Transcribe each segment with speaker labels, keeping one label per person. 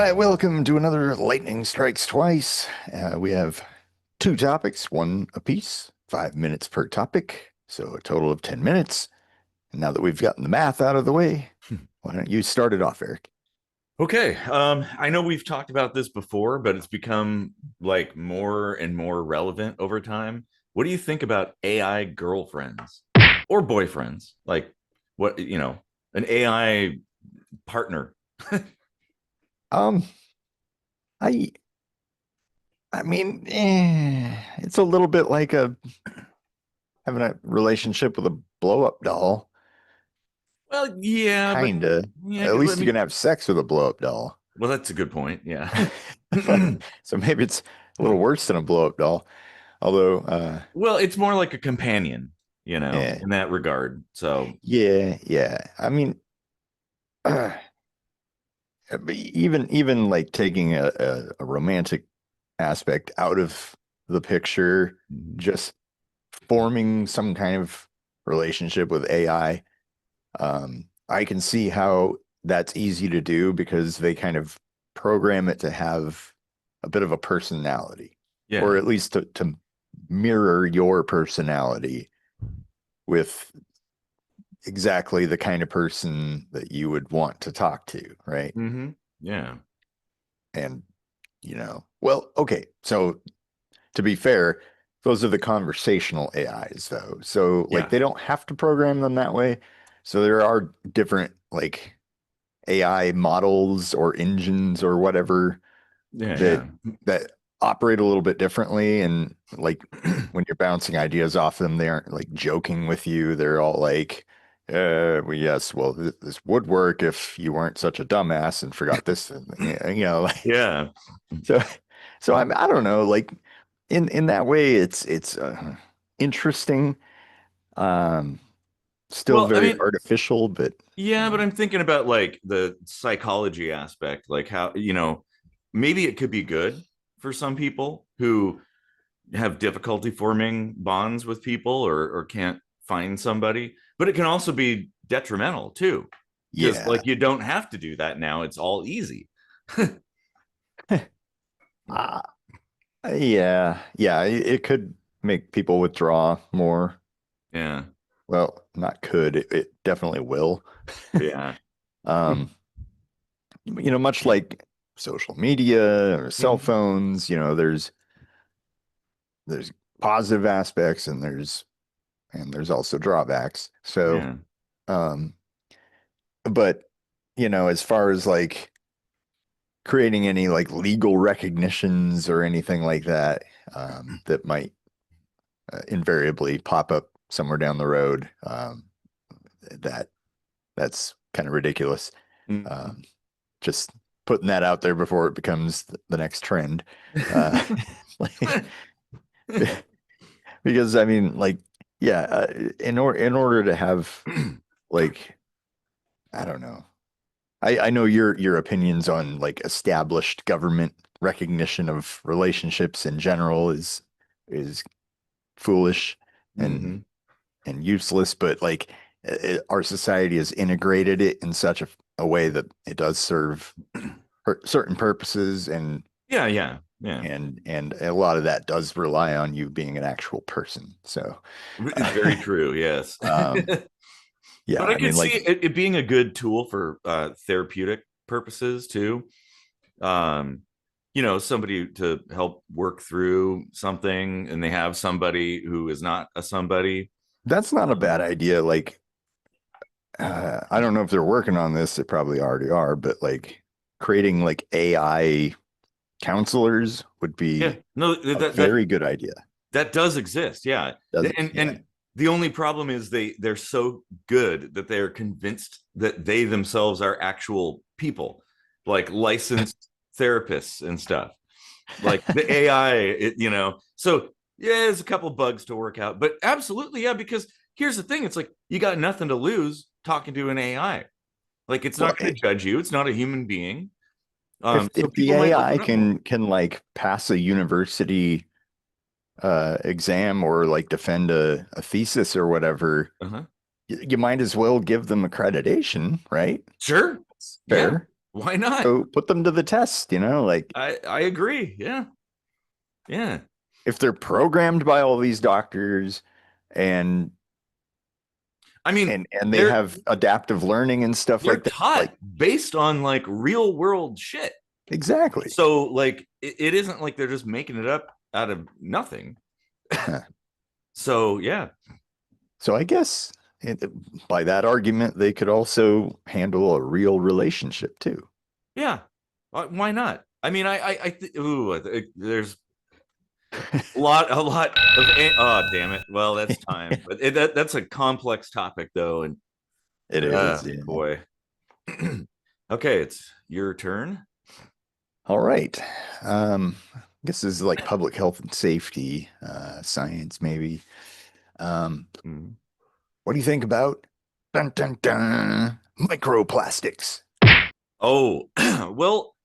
Speaker 1: right, welcome to another Lightning Strikes Twice. We have two topics, one apiece, 5 minutes per topic, so a total of 10 minutes. And now that we've gotten the math out of the way, why don't you start it off, Eric?
Speaker 2: Okay. I know we've talked about this before, but it's become like more and more relevant over time. What do you think about AI girlfriends or boyfriends? Like an AI partner.
Speaker 1: Um, I I mean, it's a little bit like having a relationship with a blow-up doll.
Speaker 2: Well, yeah, but
Speaker 1: Kinda.
Speaker 2: yeah,
Speaker 1: At
Speaker 2: let
Speaker 1: least you
Speaker 2: me
Speaker 1: can have sex with a blow-up doll.
Speaker 2: well, that's a good point. Yeah.
Speaker 1: So maybe it's a little worse than a blow-up doll. Although,
Speaker 2: Well, it's more like a companion,
Speaker 1: yeah,
Speaker 2: in that regard. So
Speaker 1: yeah. I mean, even like taking a romantic aspect out of the picture,
Speaker 2: mhm.
Speaker 1: just forming some kind of relationship with AI, I can see how that's easy to do because they kind of program it to have a bit of a personality, or
Speaker 2: Yeah.
Speaker 1: at least to mirror your personality with exactly the kind of person that you would want to talk to, right?
Speaker 2: Yeah.
Speaker 1: And, well, okay. So to be fair, those are the conversational AIs, though. So, like,
Speaker 2: Yeah.
Speaker 1: they don't have to program them that way. So there are different, like, AI models or engines or whatever
Speaker 2: Yeah.
Speaker 1: that
Speaker 2: Yeah.
Speaker 1: that operate a little bit differently. And like when you're bouncing ideas off them, they aren't like joking with you. They're all like, well, yes, well, this would work if you weren't such a dumbass and forgot this. And, like
Speaker 2: Yeah.
Speaker 1: so. So I don't know. Like in that way, it's interesting. Um, Still
Speaker 2: Well, I
Speaker 1: very
Speaker 2: mean,
Speaker 1: artificial, but
Speaker 2: yeah, but
Speaker 1: um,
Speaker 2: I'm thinking about like the psychology aspect, like how, maybe it could be good for some people who have difficulty forming bonds with people or can't find somebody, but it can also be detrimental too, because
Speaker 1: yeah.
Speaker 2: like you don't have to do that now. It's all easy.
Speaker 1: Uh, yeah, it could make people withdraw more.
Speaker 2: Yeah.
Speaker 1: Well, not could, it definitely will.
Speaker 2: Yeah.
Speaker 1: Um, much like social media or cell
Speaker 2: Mhm.
Speaker 1: phones, there's positive aspects and there's also drawbacks. So,
Speaker 2: Yeah.
Speaker 1: um, but as far as like creating any like legal recognitions or anything like that, that might invariably pop up somewhere down the road. That that's kind of ridiculous.
Speaker 2: Mhm.
Speaker 1: Um, just putting that out there before it becomes the next trend. Uh, like, because I mean, like, yeah, in order to have like, I don't know. I know your opinions on like established government recognition of relationships in general is foolish and
Speaker 2: Mhm.
Speaker 1: and useless, but like our society has integrated it in such a way that it does serve certain purposes, and
Speaker 2: Yeah, yeah, yeah.
Speaker 1: and a lot of that does rely on you being an actual person. So,
Speaker 2: Very true. Yes.
Speaker 1: um, yeah,
Speaker 2: But I
Speaker 1: I
Speaker 2: could
Speaker 1: mean,
Speaker 2: see
Speaker 1: like
Speaker 2: it being a good tool for therapeutic purposes too. Um, somebody to help work through something, and they have somebody who is not a somebody.
Speaker 1: that's not a bad
Speaker 2: Um,
Speaker 1: idea. Like, I don't know if they're working on this. They probably already are, but like creating like AI counselors would
Speaker 2: yeah,
Speaker 1: be
Speaker 2: no,
Speaker 1: a
Speaker 2: that
Speaker 1: very good idea.
Speaker 2: that does exist. Yeah,
Speaker 1: Does yeah.
Speaker 2: and the only problem is they're so good that they're convinced that they themselves are actual people, like licensed therapists and stuff. Like the AI, So yeah, there's a couple bugs to work out, but absolutely, yeah. Because here's the thing: it's like you got nothing to lose talking to an AI. Like it's
Speaker 1: Well,
Speaker 2: not going to judge you. It's not a human being.
Speaker 1: if
Speaker 2: So
Speaker 1: if the
Speaker 2: people might
Speaker 1: AI
Speaker 2: open up more.
Speaker 1: can like pass a university exam or like defend a thesis or whatever,
Speaker 2: Uh-huh.
Speaker 1: you might as well give them accreditation, right?
Speaker 2: Sure.
Speaker 1: It's
Speaker 2: Yeah.
Speaker 1: fair.
Speaker 2: Why not?
Speaker 1: So put them to the test, like
Speaker 2: I agree. Yeah. Yeah.
Speaker 1: if they're programmed by all these doctors and
Speaker 2: I mean,
Speaker 1: and they
Speaker 2: they're
Speaker 1: have adaptive learning and stuff
Speaker 2: they're
Speaker 1: like that.
Speaker 2: taught
Speaker 1: Like
Speaker 2: based on like real world shit.
Speaker 1: exactly.
Speaker 2: So like it isn't like they're just making it up out of nothing.
Speaker 1: Huh.
Speaker 2: So yeah.
Speaker 1: So I guess it, by that argument, they could also handle a real relationship too.
Speaker 2: Yeah. Why not? I mean, there's a lot of oh damn it. Well, that's time. But that's a complex topic though, and
Speaker 1: It is, yeah.
Speaker 2: boy. Okay, it's your turn.
Speaker 1: All right. I guess this is like public health and safety, science maybe. Um,
Speaker 2: Mm.
Speaker 1: what do you think about dun, dun, dun, microplastics?
Speaker 2: Oh, well,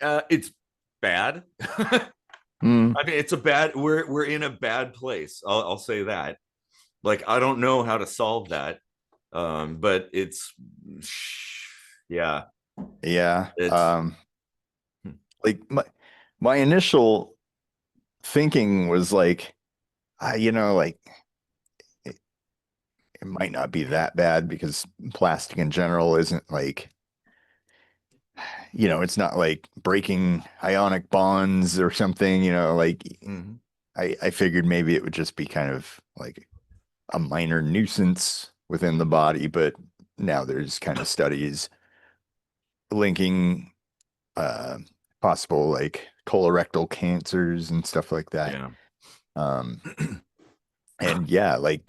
Speaker 2: it's bad. I
Speaker 1: Hmm.
Speaker 2: mean, it's a bad. We're in a bad place. I'll say that. Like, I don't know how to solve that. But it's yeah,
Speaker 1: Yeah.
Speaker 2: it's
Speaker 1: Like my initial thinking was like, like it, it might not be that bad because plastic in general isn't like, it's not like breaking ionic bonds or something, like
Speaker 2: mhm.
Speaker 1: I figured maybe it would just be kind of like a minor nuisance within the body, but now there's kind of studies linking uh possible like colorectal cancers and stuff like that.
Speaker 2: Yeah.
Speaker 1: Um and yeah, like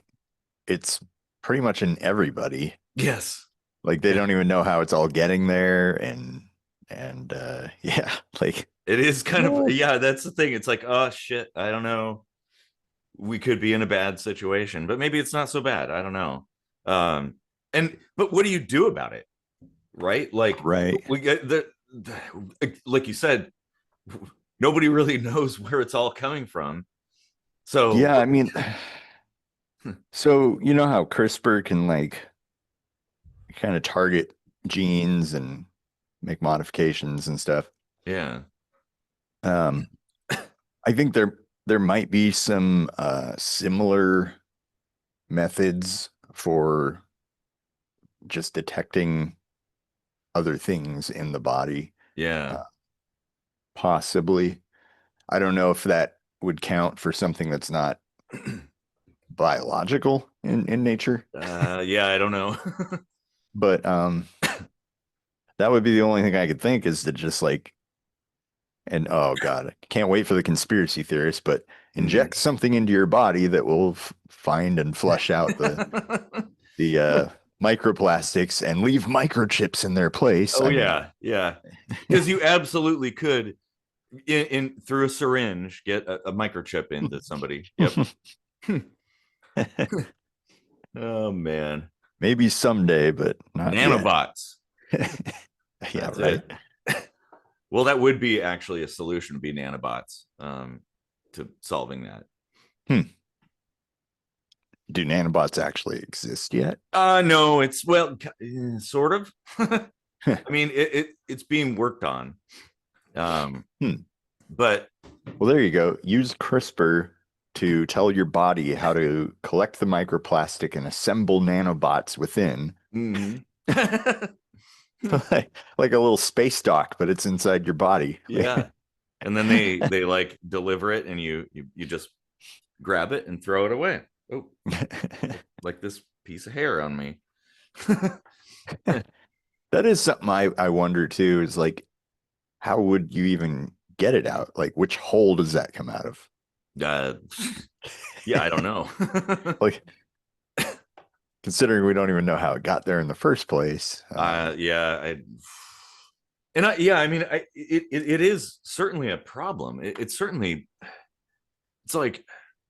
Speaker 1: it's pretty much in everybody.
Speaker 2: Yes.
Speaker 1: Like they
Speaker 2: Yeah.
Speaker 1: don't even know how it's all getting there and yeah, like
Speaker 2: It is kind of
Speaker 1: oh,
Speaker 2: yeah, that's the thing. It's like, oh shit, I don't know. We could be in a bad situation, but maybe it's not so bad. I don't know. Um, and but what do you do about it? Right? Like
Speaker 1: right.
Speaker 2: we get like you said, nobody really knows where it's all coming from. So
Speaker 1: Yeah, I mean, so you know how CRISPR can like kind of target genes and make modifications and stuff.
Speaker 2: yeah,
Speaker 1: Um, I think there might be some similar methods for just detecting other things in the body,
Speaker 2: yeah,
Speaker 1: uh, possibly. I don't know if that would count for something that's not biological in nature,
Speaker 2: yeah. I don't know.
Speaker 1: but that would be the only thing I could think is to just like, and oh God, I can't wait for the conspiracy theorists, but
Speaker 2: Mhm.
Speaker 1: inject something into your body that will find and flush out the microplastics and leave microchips in their place.
Speaker 2: Oh
Speaker 1: I mean,
Speaker 2: yeah, yeah. Because you absolutely could in through a syringe get a microchip into somebody. Yep. Oh man,
Speaker 1: maybe someday, but not yet.
Speaker 2: nanobots.
Speaker 1: Yeah,
Speaker 2: That's
Speaker 1: right.
Speaker 2: it. Well, that would be actually a solution to be nanobots to solving that.
Speaker 1: Hmm. Do nanobots actually exist yet?
Speaker 2: No, it's well, sort of. I mean, it's being worked on. Um,
Speaker 1: Hmm.
Speaker 2: but
Speaker 1: Well, there you go. Use CRISPR to tell your body how to collect the microplastic and assemble nanobots within,
Speaker 2: mhm.
Speaker 1: like a little space dock, but it's inside your body.
Speaker 2: Yeah, and then they like deliver it, and you just grab it and throw it away. Oh, like this piece of hair on me.
Speaker 1: That is something I wonder too, is like, how would you even get it out? Like, which hole does that come out of?
Speaker 2: uh, yeah, I don't know.
Speaker 1: Like, considering we don't even know how it got there in the first place.
Speaker 2: Yeah, yeah, I mean, it is certainly a problem. It's certainly it's like,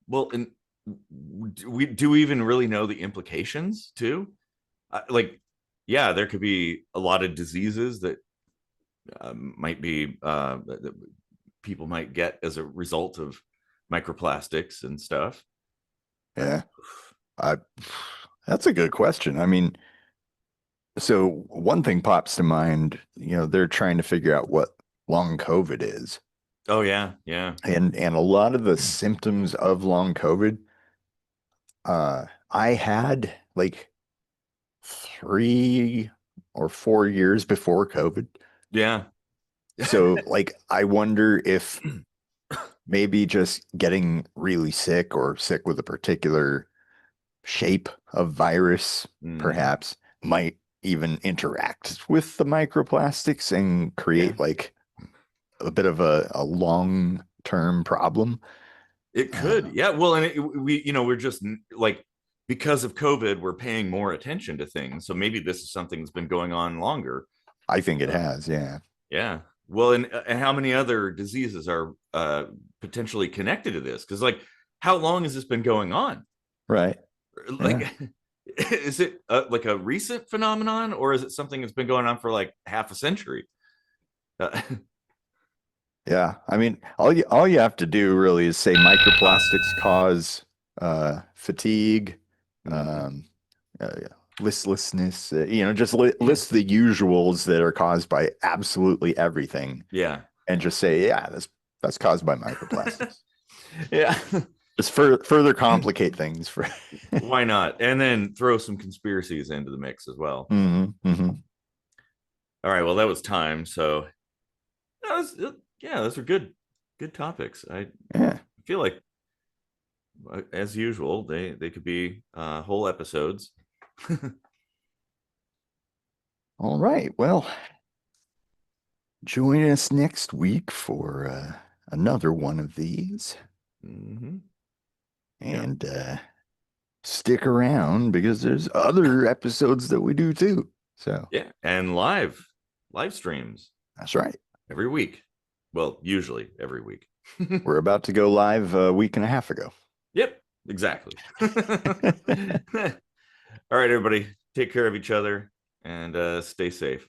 Speaker 2: well, and we even really know the implications too? Like, yeah, there could be a lot of diseases that might be that people might get as a result of microplastics and stuff. I,
Speaker 1: Yeah, I, that's a good question. I mean, So one thing pops to mind, they're trying to figure out what long COVID is.
Speaker 2: Oh yeah, yeah,
Speaker 1: And a lot of the symptoms of long COVID, I had like 3 or 4 years before COVID.
Speaker 2: yeah.
Speaker 1: So like I wonder if maybe just getting really sick or sick with a particular shape of virus
Speaker 2: Mhm.
Speaker 1: perhaps might even interact with the microplastics and
Speaker 2: Yeah,
Speaker 1: create like a bit of a long-term problem.
Speaker 2: it could.
Speaker 1: Uh,
Speaker 2: Yeah, well, and we, we're just like because of COVID, we're paying more attention to things. So maybe this is something that's been going on longer.
Speaker 1: I think it
Speaker 2: Uh,
Speaker 1: has, yeah.
Speaker 2: yeah. Well, and how many other diseases are potentially connected to this? Because like, how long has this been going on?
Speaker 1: Right.
Speaker 2: Like,
Speaker 1: Yeah.
Speaker 2: is it like a recent phenomenon, or is it something that's been going on for like half a century? Uh,
Speaker 1: Yeah. I mean, all you have to do really is say microplastics cause fatigue,
Speaker 2: mhm.
Speaker 1: um, yeah, listlessness, just list the usuals that are caused by absolutely everything
Speaker 2: Yeah.
Speaker 1: and just say, yeah, that's caused by microplastics.
Speaker 2: Yeah.
Speaker 1: Just further complicate things for
Speaker 2: Why not? And then throw some conspiracies into the mix as well.
Speaker 1: hmm hmm
Speaker 2: All right. Well, that was time. So that was, yeah, those are good topics. I
Speaker 1: Yeah.
Speaker 2: feel like, as usual, they could be whole episodes.
Speaker 1: All right. Well, join us next week for another one of these.
Speaker 2: Hmm. Yeah.
Speaker 1: And stick around because there's other episodes that we do too. So
Speaker 2: Yeah. And live streams
Speaker 1: that's right.
Speaker 2: every week. Well, usually every week.
Speaker 1: We're about to go live a week and a half ago.
Speaker 2: Yep. Exactly. All right, everybody. Take care of each other and stay safe.